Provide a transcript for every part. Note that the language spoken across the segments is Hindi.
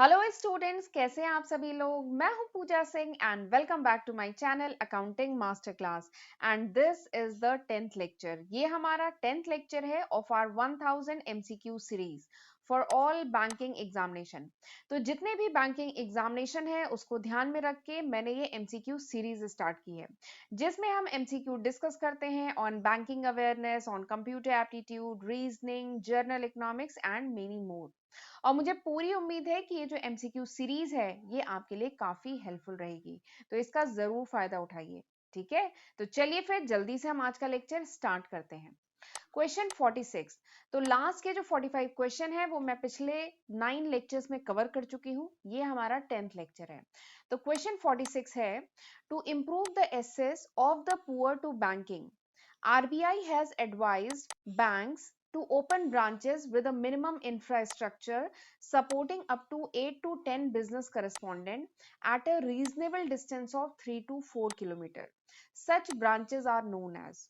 हेलो स्टूडेंट्स, कैसे हैं आप सभी लोग। मैं हूं Pooja Singh and welcome back to my channel accounting master class. And this is the 10th lecture. ये हमारा 10th लेक्चर है of our 1000 MCQ series for all banking examination. तो जितने भी बैंकिंग एग्जामिनेशन है उसको ध्यान में रख के मैंने ये एमसीक्यू सीरीज स्टार्ट की है, जिसमें हम एमसीक्यू डिस्कस करते हैं on banking awareness, on computer aptitude, reasoning, journal economics and many more. और मुझे पूरी उम्मीद है कि ये जो एमसीक्यू सीरीज है ये आपके लिए काफी हेल्पफुल रहेगी, तो इसका जरूर फायदा उठाइए। ठीक है, तो चलिए फिर जल्दी से हम आज का लेक्चर स्टार्ट करते हैं। क्वेश्चन 46। तो लास्ट के जो 45 क्वेश्चन है वो मैं पिछले 9 लेक्चर्स में कवर कर चुकी हूँ। ये हमारा 10th लेक्चर है। तो क्वेश्चन 46 है, to improve the access of the poor to banking, RBI has advised banks to open branches with a minimum infrastructure supporting up to 8 to 10 business correspondent at a reasonable distance of 3 to 4 kilometer. Such branches are known as।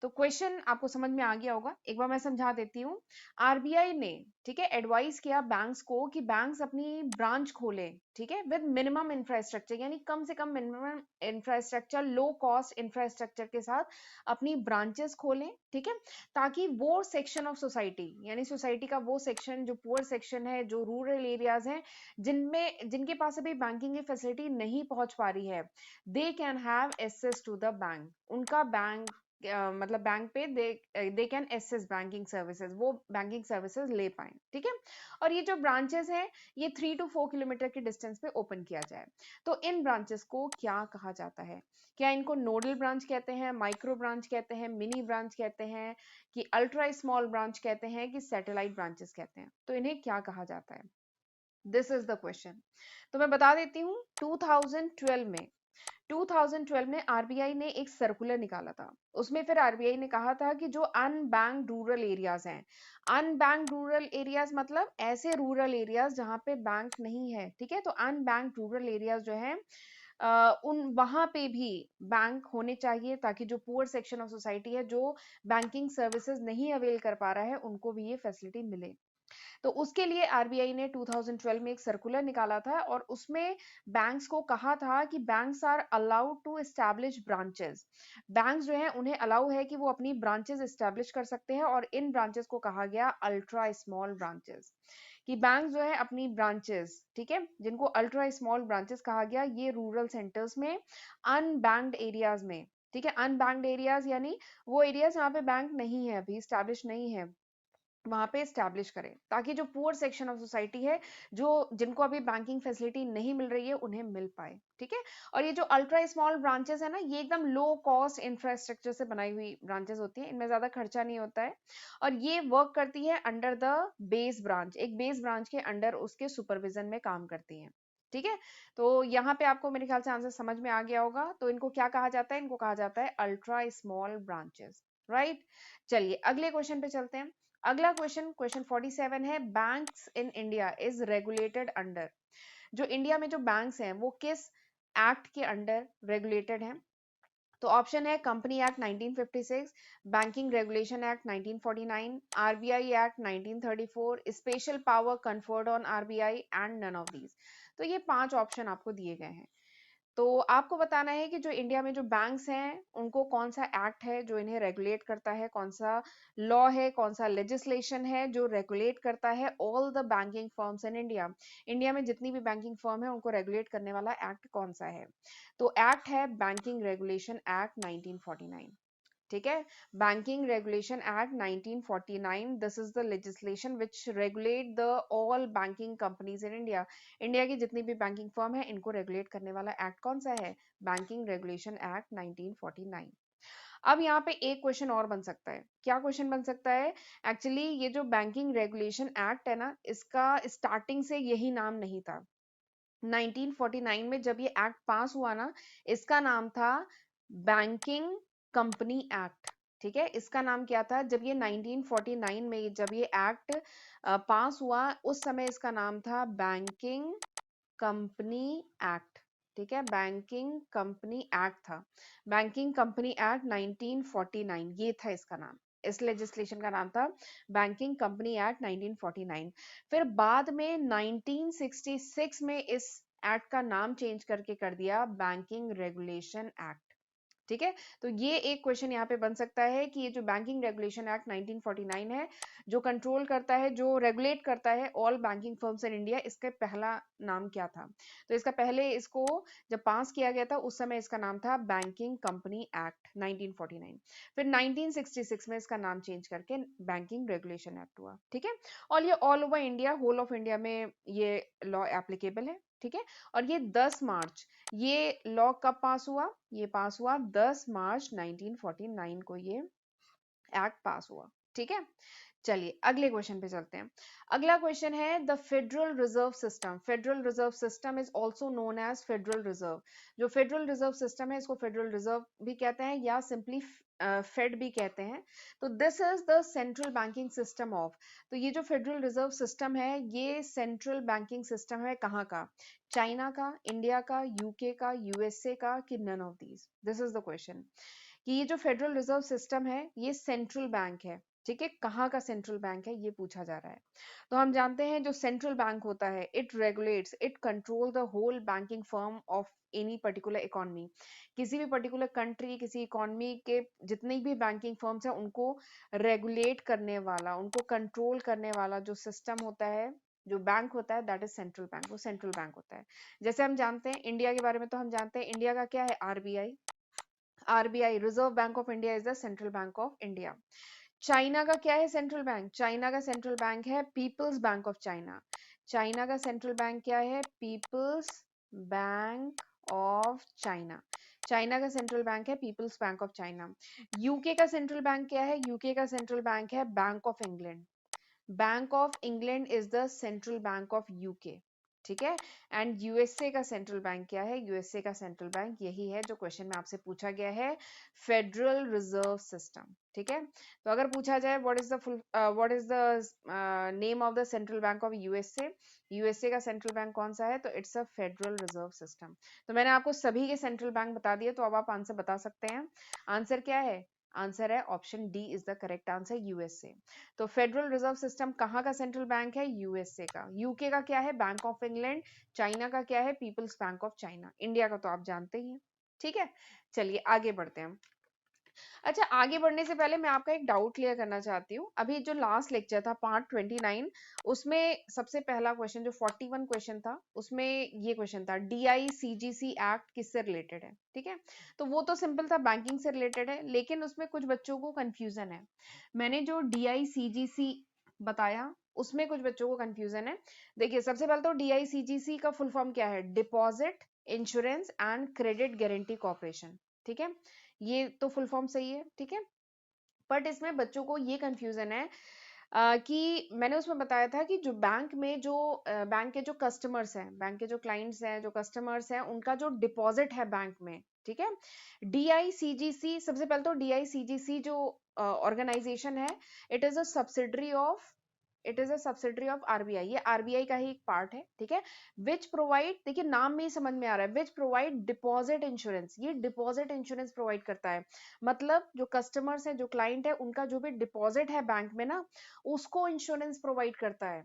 तो क्वेश्चन आपको समझ में आ गया होगा, एक बार मैं समझा देती हूँ। आरबीआई ने, ठीक है, एडवाइस किया बैंक्स को कि बैंक्स अपनी ब्रांच खोले, ठीक है, विद मिनिमम इंफ्रास्ट्रक्चर, यानी कम से कम minimum infrastructure, low cost infrastructure के साथ अपनी ब्रांचेस खोलें, ठीक है, ताकि वो सेक्शन ऑफ सोसाइटी, यानी सोसाइटी का वो सेक्शन जो पुअर सेक्शन है, जो रूरल एरियाज हैं, जिनके पास अभी बैंकिंग की फैसिलिटी नहीं पहुंच पा रही है, they can have access to the bank. उनका बैंक मतलब बैंक पे they can access banking services, वो बैंकिंग सर्विसेज ले पाए, ठीक है। और ये जो ब्रांचेस हैं ये 3 to 4 किलोमीटर के डिस्टेंस पे ओपन किया जाए। तो इन ब्रांचेस को क्या कहा जाता है? क्या इनको नोडल ब्रांच कहते हैं, माइक्रो ब्रांच कहते हैं, मिनी ब्रांच कहते हैं, कि अल्ट्रा स्मॉल ब्रांच कहते हैं, कि सैटेलाइट ब्रांचेस कहते हैं? तो इन्हें क्या कहा जाता है? This is the question. तो मैं बता देती हूँ, 2012 में आरबीआई ने एक सर्कुलर निकाला था। उसमें फिर आरबीआई ने कहा था कि जो अनबैंक्ड रूरल एरियाज हैं, अनबैंक्ड रूरल एरियाज मतलब ऐसे रूरल एरियाज जहां पे बैंक नहीं है, ठीक है, तो अनबैंक्ड रूरल एरियाज जो है उन वहां पे भी बैंक होने चाहिए, ताकि जो पुअर सेक्शन ऑफ सोसाइटी है, जो बैंकिंग सर्विसेज नहीं अवेल कर पा रहा है, उनको भी ये फैसिलिटी मिले। तो उसके लिए आरबीआई ने 2012 में एक सर्कुलर निकाला था और उसमें बैंक्स को कहा था कि banks are allowed to establish branches. Banks जो है उन्हें अलाउ है कि वो अपनी ब्रांचेस एस्टैब्लिश कर सकते हैं, और इन ब्रांचेस को कहा गया अल्ट्रा स्मॉल ब्रांचेस। कि बैंक जो है अपनी ब्रांचेस, ठीक है, जिनको अल्ट्रा स्मॉल ब्रांचेस कहा गया, ये रूरल सेंटर्स में, अनबैंक्ड एरियाज में, ठीक है, अनबैंक्ड एरियाज यानी वो एरियाज जहाँ पे बैंक नहीं है, अभी स्टैब्लिश नहीं है, वहां पे स्टैब्लिश करें, ताकि जो पुअर सेक्शन ऑफ सोसाइटी है, जो जिनको अभी बैंकिंग फैसिलिटी नहीं मिल रही है, उन्हें मिल पाए, ठीक है। और ये जो अल्ट्रा स्मॉल ब्रांचेस है ना, ये एकदम लो कॉस्ट इंफ्रास्ट्रक्चर से बनाई हुई ब्रांचेस होती हैं, इनमें ज्यादा खर्चा नहीं होता है, और ये वर्क करती है अंडर द बेस ब्रांच, एक बेस ब्रांच के अंडर उसके सुपरविजन में काम करती हैं, ठीक है। तो यहाँ पे आपको मेरे ख्याल से आंसर समझ में आ गया होगा। तो इनको क्या कहा जाता है? इनको कहा जाता है अल्ट्रा स्मॉल ब्रांचेस, राइट। चलिए अगले क्वेश्चन पे चलते हैं। अगला क्वेश्चन, क्वेश्चन 47 है, banks in India is regulated under. जो इंडिया में जो बैंक्स हैं वो किस एक्ट के अंडर रेगुलेटेड हैं? तो ऑप्शन है company act 1956, banking regulation act 1949, RBI act 1934, special power conferred on RBI, and none of these. तो ये 5 ऑप्शन आपको दिए गए हैं। तो आपको बताना है कि जो इंडिया में जो बैंक्स हैं उनको कौन सा एक्ट है जो इन्हें रेगुलेट करता है, कौन सा लॉ है, कौन सा लेजिस्लेशन है जो रेगुलेट करता है all the banking firms in India. India में जितनी भी बैंकिंग फर्म है उनको रेगुलेट करने वाला एक्ट कौन सा है? तो एक्ट है बैंकिंग रेगुलेशन एक्ट 1949, ठीक है। Banking regulation act 1949, this is the legislation which regulate the all banking companies in India. India की जितनी भी बैंकिंग फर्म है इनको रेगुलेट करने वाला एक्ट कौन सा है? Banking regulation act 1949। अब यहाँ पे एक क्वेश्चन और बन सकता है। क्या क्वेश्चन बन सकता है? एक्चुअली ये जो बैंकिंग रेगुलेशन एक्ट है ना, इसका स्टार्टिंग से यही नाम नहीं था। 1949 में जब ये एक्ट पास हुआ ना, इसका नाम था बैंकिंग कंपनी एक्ट, ठीक है। इसका नाम क्या था? जब ये 1949 में जब ये एक्ट पास हुआ, उस समय इसका नाम था बैंकिंग कंपनी एक्ट, ठीक है, बैंकिंग कंपनी एक्ट था। बैंकिंग कंपनी एक्ट 1949 ये था इसका नाम, इस लेजिस्लेशन का नाम था बैंकिंग कंपनी एक्ट 1949। फिर बाद में 1966 में इस एक्ट का नाम चेंज करके कर दिया बैंकिंग रेगुलेशन एक्ट। ठीक है, तो ये एक क्वेश्चन यहाँ पे बन सकता है कि ये जो बैंकिंग रेगुलेशन एक्ट 1949 है, जो कंट्रोल करता है, जो रेगुलेट करता है all banking firms in India, इसका पहला नाम क्या था? तो इसका पहले इसको जब पास किया गया था उस समय इसका नाम था बैंकिंग कंपनी एक्ट 1949। फिर 1966 में इसका नाम चेंज करके बैंकिंग रेगुलेशन एक्ट हुआ। ठीक है, और ये all over India, whole of India में ये लॉ एप्लीकेबल है। ठीक है, और ये 10 मार्च, ये लॉ कब पास हुआ? ये पास हुआ 10 मार्च 1949 को ये एक्ट पास हुआ। ठीक है, चलिए अगले क्वेश्चन पे चलते हैं। अगला क्वेश्चन है the federal reserve system. Federal reserve system is also known as federal reserve. जो फेडरल रिजर्व सिस्टम है इसको फेडरल रिजर्व भी कहते हैं या सिंपली फेड भी कहते हैं। तो this is the central banking system of. तो ये जो फेडरल रिजर्व सिस्टम है ये सेंट्रल बैंकिंग सिस्टम है कहाँ का? चाइना का, इंडिया का, यूके का, यूएसए का, कि none of these? This is the question कि ये जो फेडरल रिजर्व सिस्टम है ये सेंट्रल बैंक है। ठीक है, कहाँ का सेंट्रल बैंक है ये पूछा जा रहा है। तो हम जानते हैं जो सेंट्रल बैंक होता है it regulates, it control the whole banking firm of any particular economy. किसी भी पर्टिकुलर कंट्री, किसी इकोनॉमी के जितनी भी बैंकिंग फर्म्स हैं उनको रेगुलेट करने वाला, उनको कंट्रोल करने वाला जो सिस्टम होता है, जो बैंक होता है, दैट इज सेंट्रल बैंक। वो सेंट्रल बैंक होता है। जैसे हम जानते हैं इंडिया के बारे में, तो हम जानते हैं इंडिया का क्या है? RBI. RBI, reserve bank of India, is the central bank of India. China का क्या है सेंट्रल बैंक? चाइना का सेंट्रल बैंक है people's bank of China. China का सेंट्रल बैंक क्या है? People's bank of China. China का सेंट्रल बैंक है people's bank of China. UK का सेंट्रल बैंक क्या है? यूके का सेंट्रल बैंक है bank of England. Bank of England is the central bank of UK. ठीक है, एंड यूएसए का सेंट्रल बैंक क्या है? यूएसए का सेंट्रल बैंक यही है जो क्वेश्चन में आपसे पूछा गया है, फेडरल रिजर्व सिस्टम। ठीक है, तो अगर पूछा जाए what is the name of the central bank of USA, USA का सेंट्रल बैंक कौन सा है? तो it's a federal reserve system. तो मैंने आपको सभी के सेंट्रल बैंक बता दिए, तो अब आप आंसर बता सकते हैं। आंसर क्या है? आंसर है option D is the correct answer, USA. तो फेडरल रिजर्व सिस्टम कहाँ का सेंट्रल बैंक है? यूएसए का। यूके का क्या है? Bank of England. चाइना का क्या है? People's bank of China. India का तो आप जानते ही हैं। ठीक है, चलिए आगे बढ़ते हैं। अच्छा, आगे बढ़ने से पहले मैं आपका एक डाउट क्लियर करना चाहती हूँ। अभी जो लास्ट लेक्चर था पार्ट 29, उसमें सबसे पहला क्वेश्चन जो 41 क्वेश्चन था उसमें ये क्वेश्चन था DICGC एक्ट किससे रिलेटेड है? ठीक है, तो वो तो सिंपल था, बैंकिंग से रिलेटेड है, लेकिन उसमें कुछ बच्चों को कंफ्यूजन है। मैंने जो DICGC बताया उसमें कुछ बच्चों को कंफ्यूजन है। देखिए, सबसे पहले तो DICGC का फुल फॉर्म क्या है? Deposit insurance and credit guarantee corporation. ठीक है, ये तो फुल फॉर्म सही है। ठीक है, बट इसमें बच्चों को ये कंफ्यूजन है कि मैंने उसमें बताया था कि जो बैंक में जो बैंक के जो कस्टमर्स हैं, बैंक के जो क्लाइंट्स हैं, जो कस्टमर्स हैं, उनका जो डिपॉजिट है बैंक में, ठीक है, DICGC, सबसे पहले तो DICGC जो ऑर्गेनाइजेशन है, it is a subsidiary of, it is a subsidiary of RBI. ये आरबीआई का ही एक पार्ट है। ठीक है, विच प्रोवाइड, देखिए नाम में ही समझ में आ रहा है, विच प्रोवाइड डिपॉजिट इंश्योरेंस। ये डिपॉजिट इंश्योरेंस प्रोवाइड करता है, मतलब जो कस्टमर्स है, जो क्लाइंट है, उनका जो भी डिपॉजिट है बैंक में ना, उसको इंश्योरेंस प्रोवाइड करता है।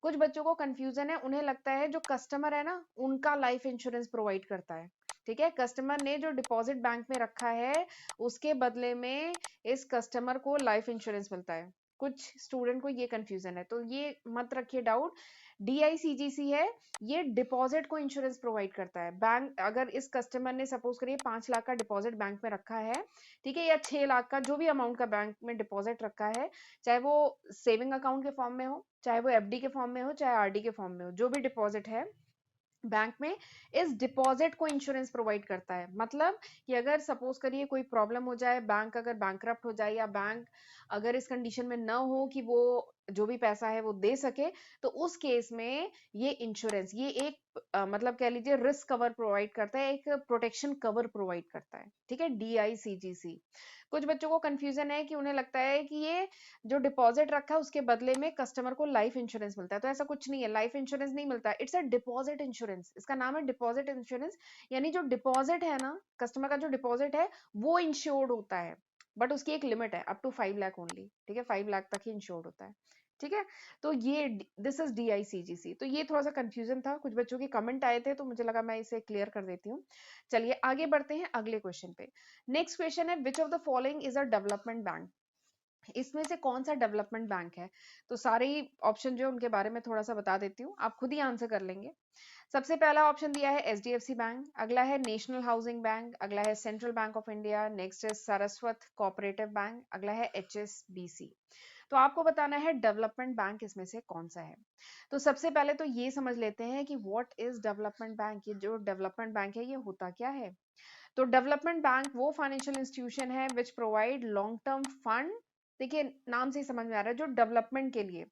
कुछ बच्चों को कंफ्यूजन है, उन्हें लगता है जो कस्टमर है ना उनका लाइफ इंश्योरेंस प्रोवाइड करता है। ठीक है, कस्टमर ने जो डिपॉजिट बैंक में रखा है उसके बदले में इस कस्टमर को लाइफ इंश्योरेंस मिलता है। कुछ स्टूडेंट को ये कंफ्यूजन है, तो ये मत रखिए डाउट। DICGC है, ये डिपॉजिट को इंश्योरेंस प्रोवाइड करता है। बैंक, अगर इस कस्टमर ने सपोज करिए 5 लाख का डिपॉजिट बैंक में रखा है, ठीक है, या 6 लाख का, जो भी अमाउंट का बैंक में डिपॉजिट रखा है, चाहे वो सेविंग अकाउंट के फॉर्म में हो, चाहे वो एफडी के फॉर्म में हो, चाहे आरडी के फॉर्म में हो, जो भी डिपॉजिट है बैंक में, इस डिपॉजिट को इंश्योरेंस प्रोवाइड करता है। मतलब कि अगर सपोज करिए कोई प्रॉब्लम हो जाए, बैंक अगर बैंकरप्ट हो जाए, या बैंक अगर इस कंडीशन में ना हो कि वो जो भी पैसा है वो दे सके, तो उस केस में ये इंश्योरेंस, ये एक मतलब कह लीजिए रिस्क कवर प्रोवाइड करता है, एक प्रोटेक्शन कवर प्रोवाइड करता है। ठीक है, DICGC। कुछ बच्चों को कंफ्यूजन है कि उन्हें लगता है कि ये जो डिपॉजिट रखा है उसके बदले में कस्टमर को लाइफ इंश्योरेंस मिलता है, तो ऐसा कुछ नहीं है, लाइफ इंश्योरेंस नहीं मिलता, इट्स अ डिपॉजिट इंश्योरेंस। इसका नाम है डिपॉजिट इंश्योरेंस, यानी जो डिपॉजिट है ना, कस्टमर का जो डिपॉजिट है वो इंश्योर्ड होता है। बट उसकी एक लिमिट है, अप टू 5 लाख ओनली, ठीक है, 5 लाख तक ही इंश्योर्ड होता है, ठीक है। तो ये दिस इज DICGC। तो ये थोड़ा सा कंफ्यूजन था, कुछ बच्चों के कमेंट आए थे तो मुझे लगा मैं इसे क्लियर कर देती हूँ। चलिए आगे बढ़ते हैं अगले क्वेश्चन पे। नेक्स्ट क्वेश्चन है, which of the following is a development bank? इसमें से कौन सा डेवलपमेंट बैंक है? तो सारे ही ऑप्शन जो है उनके बारे में थोड़ा सा बता देती हूँ, आप खुद ही आंसर कर लेंगे। सबसे पहला ऑप्शन दिया है HDFC बैंक, अगला है नेशनल हाउसिंग बैंक, अगला है central bank of India, next है सरस्वत कोऑपरेटिव बैंक, अगला है HSBC। तो आपको बताना है डेवलपमेंट बैंक इसमें से कौन सा है। तो सबसे पहले तो ये समझ लेते हैं कि व्हाट इज डेवलपमेंट बैंक। ये जो डेवलपमेंट बैंक है ये होता क्या है? तो डेवलपमेंट बैंक वो फाइनेंशियल इंस्टीट्यूशन है which provide long term fund. देखिए नाम से ही समझ में आ रहा है, जो डेवलपमेंट के लिए,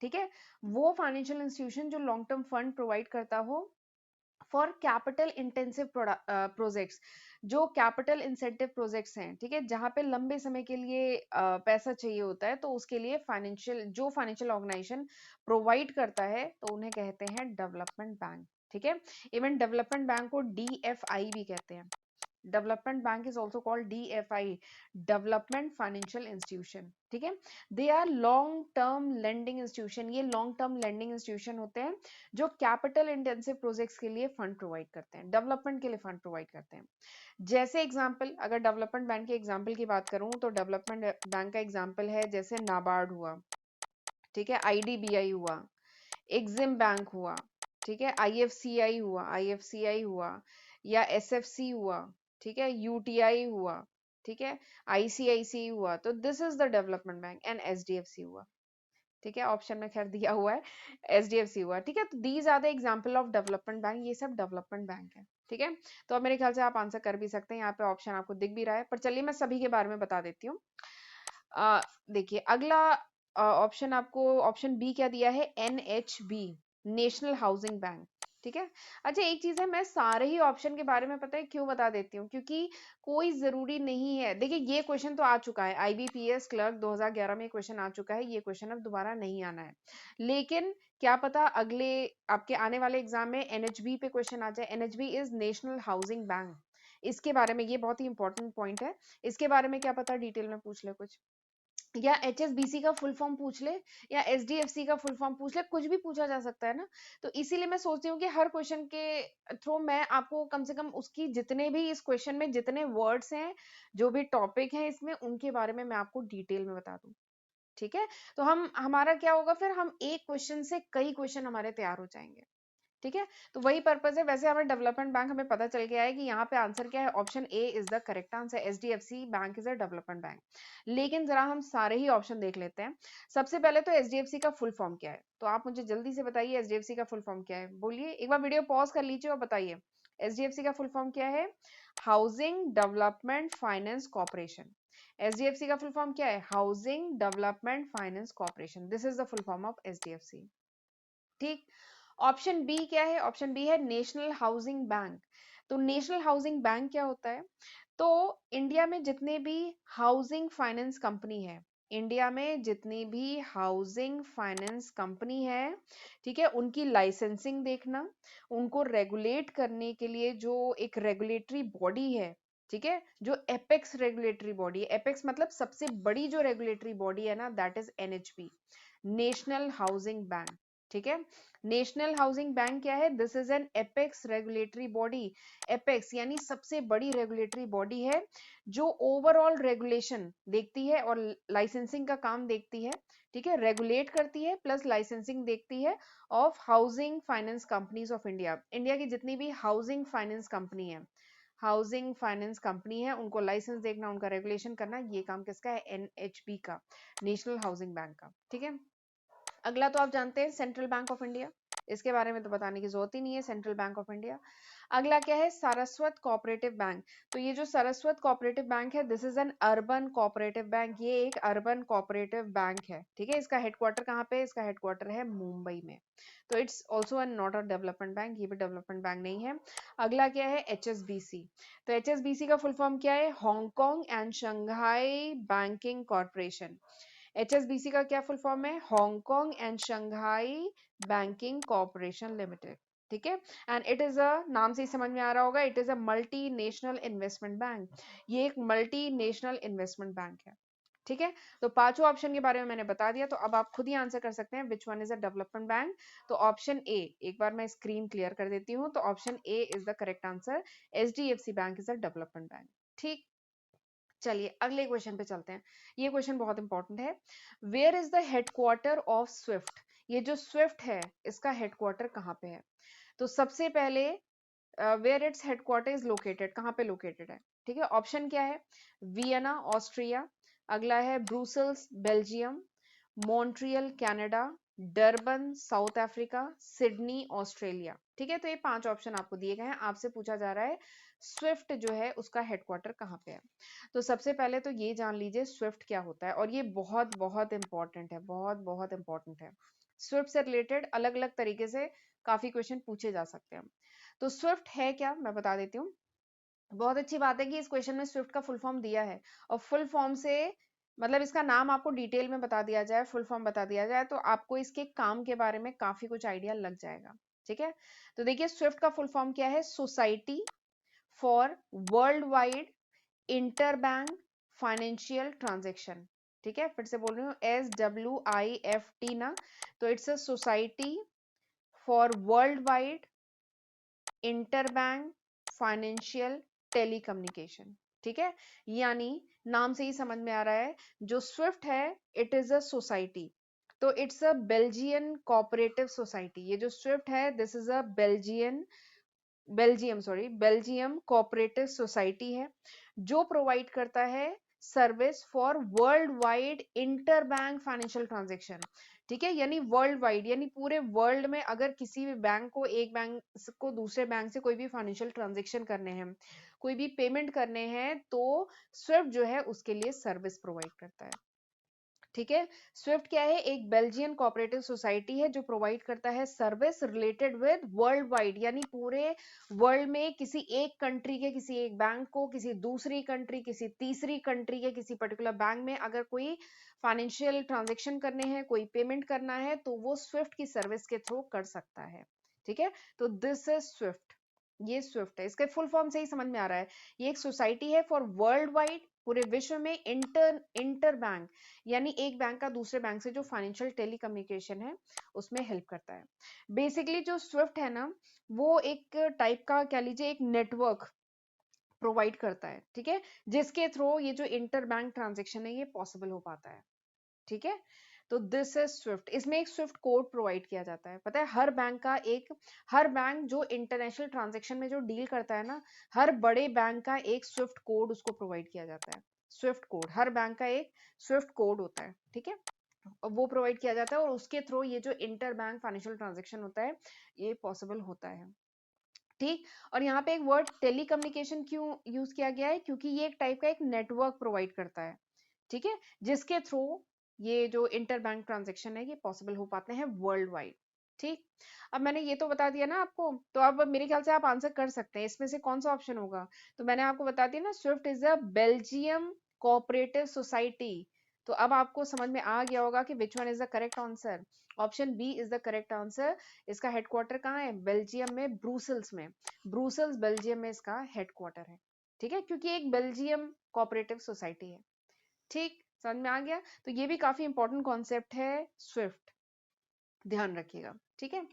ठीक है, वो फाइनेंशियल इंस्टीट्यूशन जो लॉन्ग टर्म फंड प्रोवाइड करता हो फॉर कैपिटल इंटेंसिव प्रोजेक्ट्स। जो कैपिटल इंसेंटिव प्रोजेक्ट्स हैं, ठीक है, जहां पे लंबे समय के लिए पैसा चाहिए होता है, तो उसके लिए फाइनेंशियल ऑर्गेनाइजेशन प्रोवाइड करता है तो उन्हें कहते हैं डेवलपमेंट बैंक, ठीक है। इवन डेवलपमेंट बैंक को DFI भी कहते हैं। Development bank is also called DFI, development financial institution, ठीक है। They are long term lending institution. ये लॉन्ग टर्म लेंडिंग इंस्टीट्यूशन होते हैं जो कैपिटल इंटेंसिव प्रोजेक्ट्स के लिए फंड प्रोवाइड करते हैं, डेवलपमेंट के लिए फंड प्रोवाइड करते हैं। जैसे एग्जांपल, अगर डेवलपमेंट बैंक के एग्जांपल की बात करूं तो डेवलपमेंट बैंक का एग्जांपल है जैसे नाबार्ड हुआ, ठीक है, IDBI हुआ, एग्जिम बैंक हुआ, ठीक है, IFCI हुआ, या SFC हुआ, ठीक है, UTI हुआ, ठीक है, ICICI हुआ। तो this is the development bank. And SDFC हुआ, ठीक है, ऑप्शन में खैर दिया हुआ है, SDFC हुआ, ठीक है। तो these are the example of development bank, ये सब डेवलपमेंट बैंक है, ठीक है। तो अब मेरे ख्याल से आप आंसर कर भी सकते हैं, यहाँ पे ऑप्शन आपको दिख भी रहा है, पर चलिए मैं सभी के बारे में बता देती हूँ। देखिए अगला ऑप्शन, आपको ऑप्शन बी क्या दिया है? NHB, नेशनल हाउसिंग बैंक, ठीक है। अच्छा एक चीज है, मैं सारे ही ऑप्शन के बारे में पता है क्यों बता देती हूँ, क्योंकि कोई जरूरी नहीं है। देखिए ये क्वेश्चन तो आ चुका है, IBPS क्लर्क 2011 में क्वेश्चन आ चुका है, ये क्वेश्चन अब दोबारा नहीं आना है। लेकिन क्या पता अगले आपके आने वाले एग्जाम में NHB पे क्वेश्चन आ जाए। NHB is national housing bank. इसके बारे में, ये बहुत ही इंपॉर्टेंट पॉइंट है, इसके बारे में क्या पता डिटेल में पूछ ले कुछ, या HSBC का फुल फॉर्म पूछ ले, या SDFC का फुल फॉर्म पूछ ले, कुछ भी पूछा जा सकता है ना। तो इसीलिए मैं सोचती हूँ कि हर क्वेश्चन के थ्रू मैं आपको कम से कम उसकी जितने भी इस क्वेश्चन में जितने वर्ड्स हैं, जो भी टॉपिक है इसमें, उनके बारे में मैं आपको डिटेल में बता दूं, ठीक है। तो हम हमारा क्या होगा फिर, हम एक क्वेश्चन से कई क्वेश्चन हमारे तैयार हो जाएंगे, ठीक है। तो वही पर्पस है। वैसे हमें डेवलपमेंट बैंक हमें पता चल गया है कि यहाँ पे आंसर क्या है, option A is the correct answer, SDFC bank is a development bank. लेकिन जरा हम सारे ही ऑप्शन देख लेते हैं। सबसे पहले तो SDFC का फुल फॉर्म क्या है, तो आप मुझे जल्दी से बताइए SDFC का फुल फॉर्म क्या है, बोलिए एक बार, वीडियो पॉज कर लीजिए और बताइए SDFC का फुल फॉर्म क्या है? Housing development finance corporation. SDFC का फुल फॉर्म क्या है? Housing development finance corporation, this is the full form of SDFC, ठीक। ऑप्शन बी क्या है? ऑप्शन बी है नेशनल हाउसिंग बैंक। तो नेशनल हाउसिंग बैंक क्या होता है? तो इंडिया में जितने भी हाउसिंग फाइनेंस कंपनी है, इंडिया में जितनी भी हाउसिंग फाइनेंस कंपनी है, ठीक है, उनकी लाइसेंसिंग देखना, उनको रेगुलेट करने के लिए जो एक रेगुलेटरी बॉडी है, ठीक है, जो एपेक्स रेगुलेटरी बॉडी है, एपेक्स मतलब सबसे बड़ी जो रेगुलेटरी बॉडी है ना, that is NHB, national housing bank, ठीक है। नेशनल हाउसिंग बैंक क्या है? This is an apex regulatory body. Apex यानी सबसे बड़ी रेगुलेटरी बॉडी है जो ओवरऑल रेगुलेशन देखती है और लाइसेंसिंग का काम देखती है, ठीक है, रेगुलेट करती है प्लस लाइसेंसिंग देखती है of housing finance companies of India. India की जितनी भी हाउसिंग फाइनेंस कंपनी है, हाउसिंग फाइनेंस कंपनी है, उनको लाइसेंस देखना, उनका रेगुलेशन करना, ये काम किसका है? NHB का, नेशनल हाउसिंग बैंक का, ठीक है। अगला तो आप जानते हैं सेंट्रल बैंक ऑफ इंडिया, इसके बारे में तो बताने की जरूरत ही नहीं है, सेंट्रल बैंक ऑफ इंडिया। अगला क्या है? Saraswat cooperative bank. तो ये जो सारस्वत कोऑपरेटिव बैंक है, this is an urban cooperative bank, ये एक अर्बन कोऑपरेटिव बैंक है, ठीक है। इसका हेडक्वार्टर कहाँ पे? इसका हेडक्वार्टर है मुंबई में। तो it's also an not a development bank, ये भी डेवलपमेंट बैंक नहीं है। अगला क्या है? HSBC। तो HSBC का फुल फॉर्म क्या है? Hong Kong and Shanghai banking corporation. HSBC का क्या फुल फॉर्म है? Hong Kong and Shanghai banking corporation limited, ठीक है। एंड इट इज अ, नाम से ही समझ में आ रहा होगा, it is a multi national investment bank. ये एक मल्टी नेशनल इन्वेस्टमेंट बैंक है। ठीक है, तो पांचों ऑप्शन के बारे में मैंने बता दिया, तो अब आप खुद ही आंसर कर सकते हैं विच one is a development bank. तो ऑप्शन ए, एक बार मैं स्क्रीन क्लियर कर देती हूँ, तो option A is the correct answer. HDFC bank is a development bank. ठीक, चलिए अगले क्वेश्चन पे चलते हैं। ये क्वेश्चन बहुत इंपॉर्टेंट है। Where is the headquarter of SWIFT? ये जो स्विफ्ट है इसका हेडक्वार्टर कहाँ पे है? तो सबसे पहले where its headquarter is located, कहाँ पे लोकेटेड है? ठीक है, ऑप्शन क्या है? वियना ऑस्ट्रिया, अगला है Brussels Belgium, Montreal Canada, Durban south Africa, Sydney Australia. ठीक है, तो ये पांच ऑप्शन आपको दिए गए हैं, आपसे पूछा जा रहा है स्विफ्ट जो है उसका हेडक्वार्टर कहाँ पे है। तो सबसे पहले तो ये जान लीजिए स्विफ्ट क्या होता है, और ये बहुत बहुत इंपॉर्टेंट है, बहुत बहुत इंपॉर्टेंट है। स्विफ्ट से रिलेटेड अलग अलग तरीके से काफी क्वेश्चन पूछे जा सकते हैं। तो स्विफ्ट है क्या, मैं बता देती हूँ। बहुत अच्छी बात है कि इस क्वेश्चन में स्विफ्ट का फुल फॉर्म दिया है, और फुल फॉर्म से मतलब इसका नाम आपको डिटेल में बता दिया जाए, फुल फॉर्म बता दिया जाए, तो आपको इसके काम के बारे में काफी कुछ आइडिया लग जाएगा। ठीक है, तो देखिए स्विफ्ट का फुल फॉर्म क्या है? Society for world wide inter bank financial transaction. ठीक है, फिर से बोल रही हूँ, SWIFT ना, तो it's a society for world wide inter bank financial telecommunication. ठीक है, यानी नाम से ही समझ में आ रहा है, जो स्विफ्ट है इट इज अ सोसाइटी, तो it's a Belgian cooperative society. ये जो स्विफ्ट है this is a Belgium cooperative society है, जो प्रोवाइड करता है service for world wide inter bank financial transaction. ठीक है, यानी वर्ल्ड वाइड, यानी पूरे वर्ल्ड में अगर किसी भी बैंक को, एक बैंक को दूसरे बैंक से कोई भी फाइनेंशियल ट्रांजेक्शन करने हैं, कोई भी पेमेंट करने हैं, तो स्विफ्ट जो है उसके लिए सर्विस प्रोवाइड करता है। ठीक है, स्विफ्ट क्या है? एक बेल्जियन कोऑपरेटिव सोसाइटी है जो प्रोवाइड करता है service related with world wide, यानी पूरे वर्ल्ड में किसी एक कंट्री के किसी एक बैंक को, किसी दूसरी कंट्री, किसी तीसरी कंट्री के किसी पर्टिकुलर बैंक में अगर कोई फाइनेंशियल ट्रांजेक्शन करने हैं, कोई पेमेंट करना है, तो वो स्विफ्ट की सर्विस के थ्रू कर सकता है। ठीक है, तो दिस इज स्विफ्ट। ये स्विफ्ट है, इसके फुल फॉर्म से ही समझ में आ रहा है, ये एक सोसाइटी है फॉर वर्ल्ड वाइड, पूरे विश्व में इंटर बैंक, यानी एक बैंक का दूसरे बैंक से जो फाइनेंशियल टेलीकम्युनिकेशन है उसमें हेल्प करता है। बेसिकली जो स्विफ्ट है ना, वो एक टाइप का कह लीजिए एक नेटवर्क प्रोवाइड करता है। ठीक है, जिसके थ्रू ये जो इंटर बैंक ट्रांजेक्शन है ये पॉसिबल हो पाता है। ठीक है, तो दिस इज स्विफ्ट। इसमें एक स्विफ्ट कोड प्रोवाइड किया जाता है, पता है हर बैंक का एक, हर बैंक जो इंटरनेशनल ट्रांजेक्शन में जो डील करता है ना, हर बड़े बैंक का एक स्विफ्ट कोड उसको प्रोवाइड किया जाता है। स्विफ्ट कोड, हर बैंक का एक स्विफ्ट कोड होता है। ठीक है, और वो प्रोवाइड किया जाता है, और उसके थ्रू ये जो इंटर बैंक फाइनेंशियल ट्रांजेक्शन होता है ये पॉसिबल होता है। ठीक, और यहाँ पे एक वर्ड टेलीकम्युनिकेशन क्यों यूज किया गया है? क्योंकि ये एक टाइप का एक नेटवर्क प्रोवाइड करता है। ठीक है, जिसके थ्रू ये जो इंटर बैंक ट्रांजेक्शन है ये पॉसिबल हो पाते हैं वर्ल्ड वाइड। ठीक, अब मैंने ये तो बता दिया ना आपको, तो अब मेरे ख्याल से आप आंसर कर सकते हैं इसमें से कौन सा ऑप्शन होगा। तो मैंने आपको बता दिया ना, SWIFT is a Belgium cooperative society. तो अब आपको समझ में आ गया होगा कि which one is the correct answer. Option B is the correct answer. इसका हेडक्वार्टर कहाँ है? बेल्जियम में, ब्रूसल्स में। ब्रूसल्स बेल्जियम में इसका हेडक्वार्टर है। ठीक है, क्योंकि एक बेल्जियम कोऑपरेटिव सोसाइटी है। ठीक, समझ में आ गया। तो ये भी काफी इंपॉर्टेंट कॉन्सेप्ट है स्विफ्ट, ध्यान रखिएगा। ठीक है,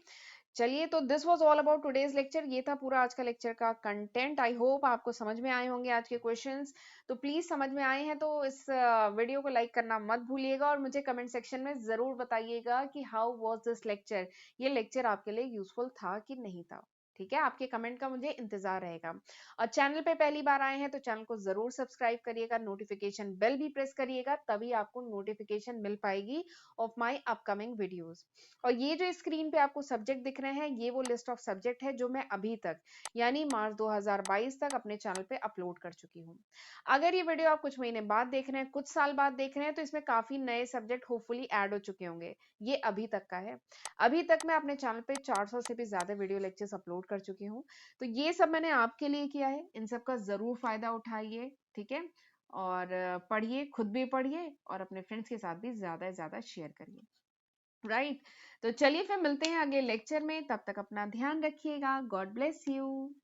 चलिए, तो this was all about today's lecture. ये था पूरा आज का लेक्चर का कंटेंट। आई होप आपको समझ में आए होंगे आज के क्वेश्चंस। तो प्लीज समझ में आए हैं तो इस वीडियो को लाइक करना मत भूलिएगा, और मुझे कमेंट सेक्शन में जरूर बताइएगा कि हाउ वाज दिस लेक्चर, ये लेक्चर आपके लिए यूजफुल था कि नहीं था। ठीक है, आपके कमेंट का मुझे इंतजार रहेगा। और चैनल पे पहली बार आए हैं तो चैनल को जरूर सब्सक्राइब करिएगा, नोटिफिकेशन बेल भी प्रेस करिएगा, तभी आपको नोटिफिकेशन मिल पाएगी ऑफ माई अपकमिंग वीडियोज। और ये जो स्क्रीन पे आपको सब्जेक्ट दिख रहे हैं ये वो लिस्ट ऑफ सब्जेक्ट है जो मैं अभी तक यानी मार्च 2022 तक अपने चैनल पे अपलोड कर चुकी हूँ। अगर ये वीडियो आप कुछ महीने बाद देख रहे हैं, कुछ साल बाद देख रहे हैं, तो इसमें काफी नए सब्जेक्ट होपफुली ऐड हो चुके होंगे। ये अभी तक का है। अभी तक मैं अपने चैनल पे 400 से भी ज्यादा वीडियो लेक्चर्स अपलोड कर चुकी हूँ। तो ये सब मैंने आपके लिए किया है, इन सब का जरूर फायदा उठाइए। ठीक है, और पढ़िए, खुद भी पढ़िए और अपने फ्रेंड्स के साथ भी ज्यादा से ज्यादा शेयर करिए। राइट। तो चलिए फिर मिलते हैं अगले लेक्चर में, तब तक अपना ध्यान रखिएगा। God bless you.